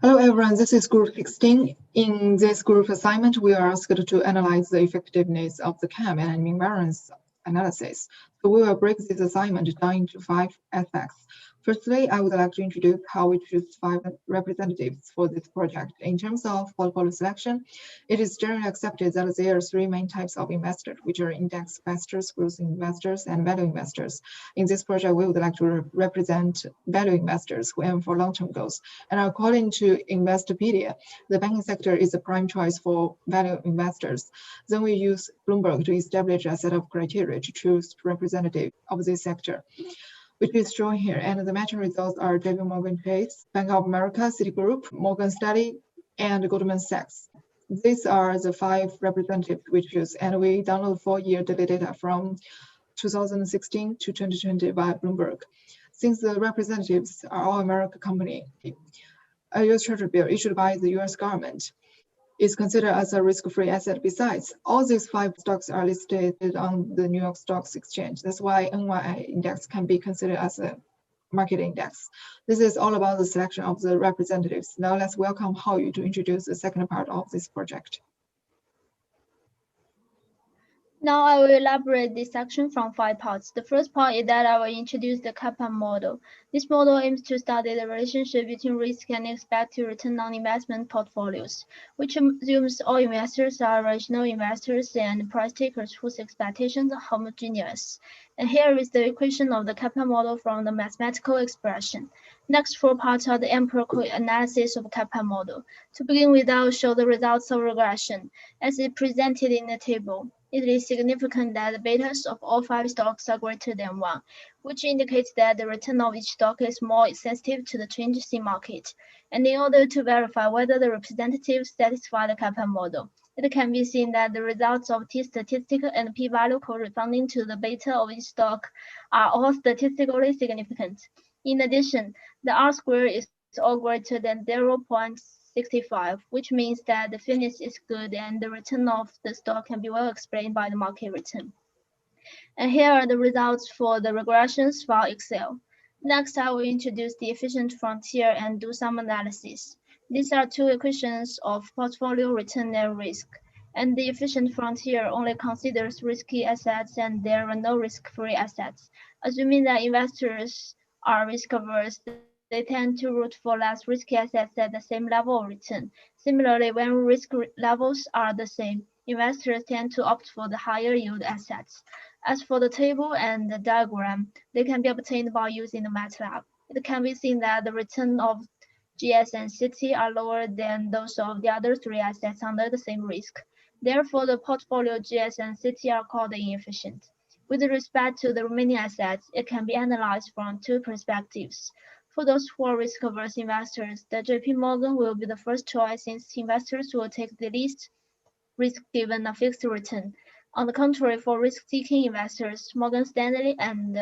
Hello everyone, this is Group 16. In this group assignment, we are asked to analyze the effectiveness of the CAM and invariance analysis. So we will break this assignment down into 5 aspects. Firstly, I would like to introduce how we choose 5 representatives for this project. In terms of portfolio selection, it is generally accepted that there are 3 main types of investors, which are index investors, growth investors, and value investors. In this project, we would like to represent value investors who aim for long-term goals. And according to Investopedia, the banking sector is the prime choice for value investors. Then we use Bloomberg to establish a set of criteria to choose representative of this sector, which is shown here. And the matching results are JP Morgan Chase, Bank of America, Citigroup, Morgan Stanley, and Goldman Sachs. These are the 5 representatives we choose, and we download 4-year daily data from 2016 to 2020 by Bloomberg. Since the representatives are all American company, a U.S. Treasury bill issued by the U.S. government is considered as a risk-free asset. Besides, all these 5 stocks are listed on the New York Stock Exchange. That's why NYI index can be considered as a market index. This is all about the selection of the representatives. Now let's welcome Haoyu to introduce the second part of this project. Now I will elaborate this section from 5 parts. The first part is that I will introduce the CAPM model. This model aims to study the relationship between risk and expected return on investment portfolios, which assumes all investors are rational investors and price takers whose expectations are homogeneous. And here is the equation of the CAPM model from the mathematical expression. Next 4 parts are the empirical analysis of CAPM model. To begin with, I will show the results of regression as it presented in the table. It is significant that the betas of all 5 stocks are greater than 1, which indicates that the return of each stock is more sensitive to the changes in market. And in order to verify whether the representatives satisfy the CAPM model, it can be seen that the results of t-statistic and p-value corresponding to the beta of each stock are all statistically significant. In addition, the R-square is all greater than 0.65, which means that the fitness is good and the return of the stock can be well explained by the market return. And here are the results for the regressions via Excel. Next, I will introduce the efficient frontier and do some analysis. These are 2 equations of portfolio return and risk. And the efficient frontier only considers risky assets and there are no risk-free assets. Assuming that investors are risk-averse, they tend to root for less risky assets at the same level of return. Similarly, when risk levels are the same, investors tend to opt for the higher yield assets. As for the table and the diagram, they can be obtained by using the MATLAB. It can be seen that the return of GS and CT are lower than those of the other 3 assets under the same risk. Therefore, the portfolio GS and CT are called inefficient. With respect to the remaining assets, it can be analyzed from 2 perspectives. For those who are risk-averse investors, the JP Morgan will be the first choice since investors will take the least risk given a fixed return. On the contrary, for risk-seeking investors, Morgan Stanley and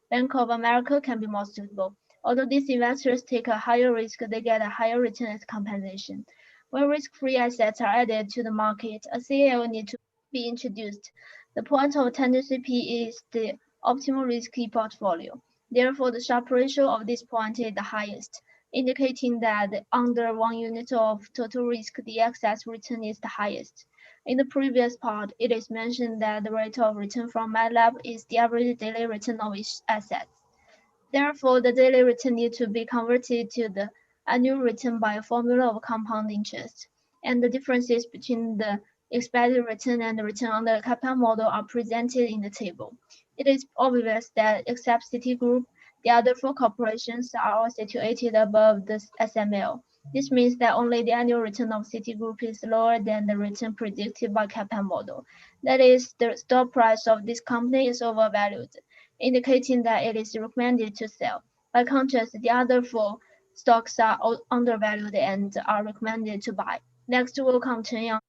Bank of America can be more suitable. Although these investors take a higher risk, they get a higher return as compensation. When risk-free assets are added to the market, a CAL needs to be introduced. The point of tendency P is the optimal risky portfolio. Therefore, the Sharpe ratio of this point is the highest, indicating that under 1 unit of total risk, the excess return is the highest. In the previous part, it is mentioned that the rate of return from MATLAB is the average daily return of each asset. Therefore, the daily return needs to be converted to the annual return by a formula of compound interest. And the differences between the expected return and the return on the CAPM model are presented in the table. It is obvious that except Citigroup, the other 4 corporations are all situated above the SML. This means that only the annual return of Citigroup is lower than the return predicted by CAPM model. That is, the stock price of this company is overvalued, indicating that it is recommended to sell. By contrast, the other 4 stocks are undervalued and are recommended to buy. Next will come Chen Yang.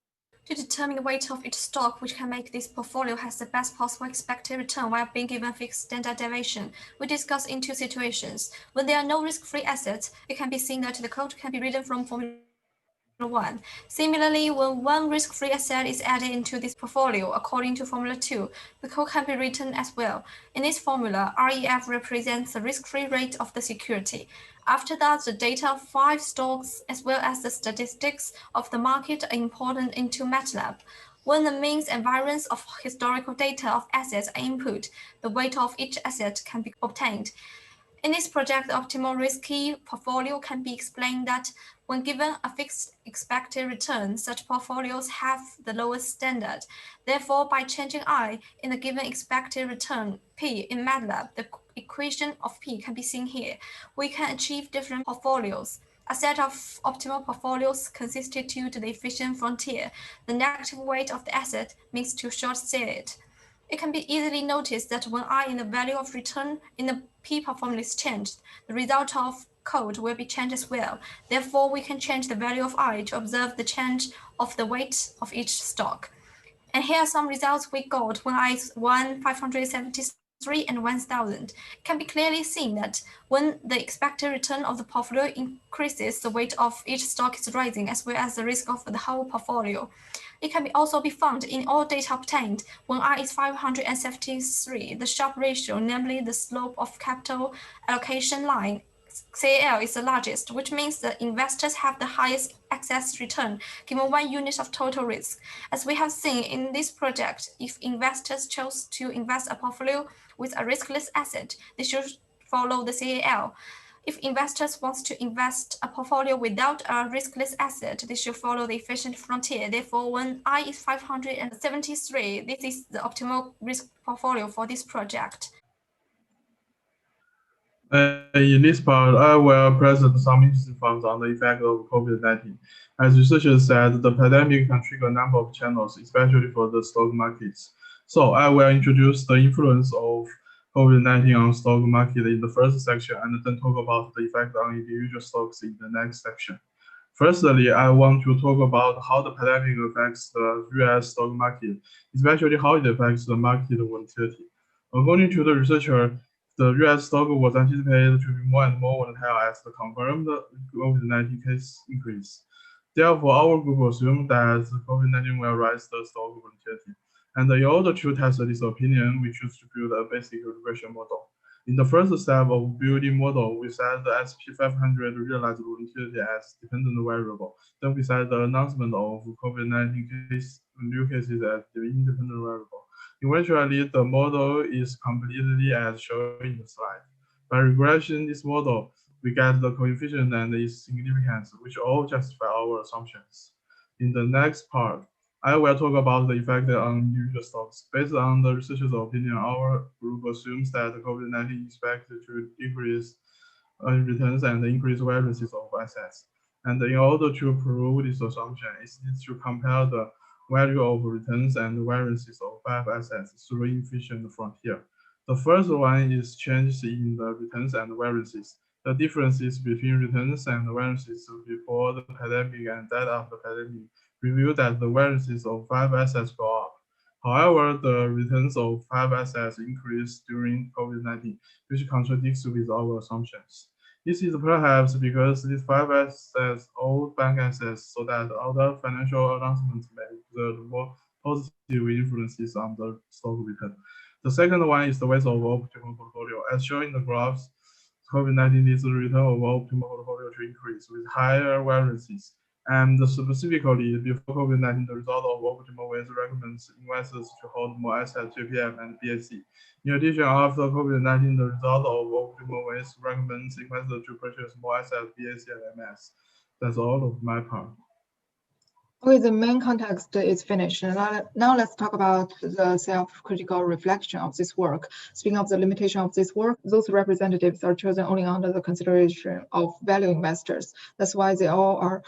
To determine the weight of each stock which can make this portfolio has the best possible expected return while being given fixed standard deviation, we discuss in 2 situations. When there are no risk-free assets, it can be seen that the code can be written from formula 1. Similarly, when one risk-free asset is added into this portfolio according to Formula 2, the code can be written as well. In this formula, REF represents the risk-free rate of the security. After that, the data of 5 stocks as well as the statistics of the market are imported into MATLAB. When the means and variance of historical data of assets are input, the weight of each asset can be obtained. In this project, the optimal risky portfolio can be explained that when given a fixed expected return, such portfolios have the lowest standard. Therefore, by changing I in the given expected return P in MATLAB, the equation of P can be seen here. We can achieve different portfolios. A set of optimal portfolios constitute the efficient frontier. The negative weight of the asset means to short sell it. It can be easily noticed that when I in the value of return in the P formula is changed, the result of code will be changed as well. Therefore, we can change the value of I to observe the change of the weight of each stock. And here are some results we got when I won 573 and 1000. It can be clearly seen that when the expected return of the portfolio increases, the weight of each stock is rising as well as the risk of the whole portfolio. It can also be found in all data obtained when I is 573. The Sharpe ratio, namely the slope of capital allocation line, CAL is the largest, which means that investors have the highest excess return given 1 unit of total risk. As we have seen in this project, if investors chose to invest a portfolio with a riskless asset, they should follow the CAL. If investors want to invest a portfolio without a riskless asset, they should follow the efficient frontier. Therefore, when I is 573, this is the optimal risk portfolio for this project. In this part, I will present some interesting facts on the effect of COVID-19. As researchers said, the pandemic can trigger a number of channels, especially for the stock markets. So I will introduce the influence of COVID-19 on stock market in the first section and then talk about the effect on individual stocks in the next section. Firstly, I want to talk about how the pandemic affects the US stock market, especially how it affects the market volatility. According to the researcher, the US stock was anticipated to be more and more volatile as the confirmed COVID-19 case increase. Therefore, our group assumed that COVID-19 will rise the stock volatility. And in order to test this opinion, we choose to build a basic regression model. In the first step of building model, we set the SP500 realized volatility as dependent variable. Then we set the announcement of COVID-19 new cases as the independent variable. Eventually, the model is completed as shown in the slide. By regression this model, we get the coefficient and its significance, which all justify our assumptions. In the next part, I will talk about the effect on individual stocks. Based on the researcher's opinion, our group assumes that COVID-19 is expected to decrease returns and increase variances of assets. And in order to prove this assumption, it needs to compare the value of returns and variances of 5 assets through efficient frontier. The first one is changes in the returns and variances. The differences between returns and variances before the pandemic and that after the pandemic reveal that the variances of 5 assets go up. However, the returns of 5 assets increased during COVID-19, which contradicts with our assumptions. This is perhaps because these 5 assets all bank assets, so that other financial announcements may exert more positive influences on the stock return. The second one is the weight of optimal portfolio. As shown in the graphs, COVID-19 needs the return of optimal portfolio to increase with higher variances. And specifically, before COVID-19, the result of optimal weight recommends investors to hold more assets, JPM and BAC. In addition, after COVID-19, the result of optimal weight recommends investors to purchase more assets, BAC and MS. That's all of my part. Okay, the main context is finished. Now let's talk about the self-critical reflection of this work. Speaking of the limitation of this work, those representatives are chosen only under the consideration of value investors. That's why they all are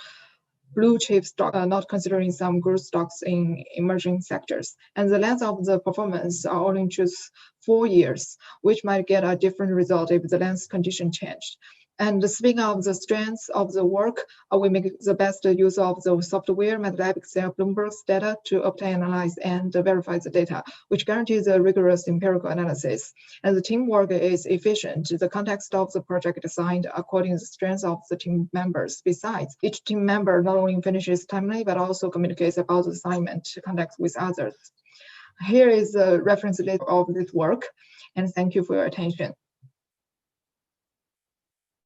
blue chip stock, not considering some growth stocks in emerging sectors. And the length of the performance are only just 4 years, which might get a different result if the length condition changed. And speaking of the strengths of the work, we make the best use of the software mathematics and Bloomberg's data to obtain, analyze, and verify the data, which guarantees a rigorous empirical analysis. And the teamwork is efficient. The context of the project is designed according to the strengths of the team members. Besides, each team member not only finishes timely, but also communicates about the assignment context with others. Here is a reference list of this work, and thank you for your attention.